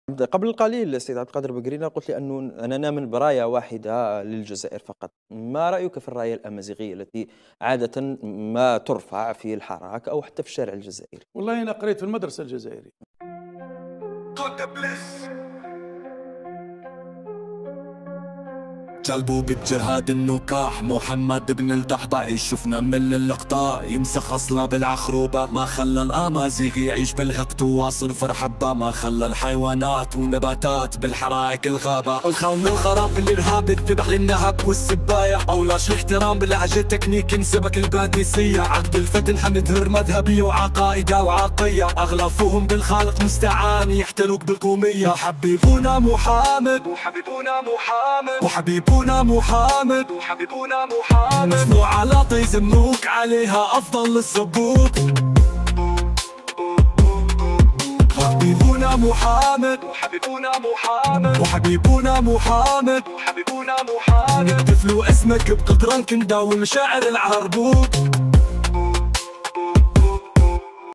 قبل القليل السيد عبد القادر بقرينة قلت لي أننا من براية واحدة للجزائر فقط. ما رأيك في الراية الأمازيغية التي عادة ما ترفع في الحراك أو حتى في الشارع الجزائري؟ والله أنا قريت في المدرسة الجزائرية. جلبوا بجهاد النكاح محمد بن الدحضة شفنا من اللقطة يمسخ أصلا بالعخروبة، ما خلى الأمازيغ يعيش بالهقت وواصل فرحبة، ما خلى الحيوانات والنباتات بالحرائق الغابة، الخون الخراب الإرهاب الذبح للنهب والسباية، أولاش الاحترام بالعجل تكنيك انسبك الباديسية، عقد الفتن حمدهر مذهبي وعقائدة وعقية، أغلفوهم بالخالق مستعان يحتلوك بالقومية، حبيبونا محمد وحبيبونا محمد وحبيبونا محمد وحبيبونا محمد، مسموع على طيز ملوك عليها أفضل السبوك، حبيبونا محمد وحبيبونا محمد وحبيبونا محمد وحبيبونا محمد، نحتفلوا اسمك بقدران كندا والمشاعر العربوك.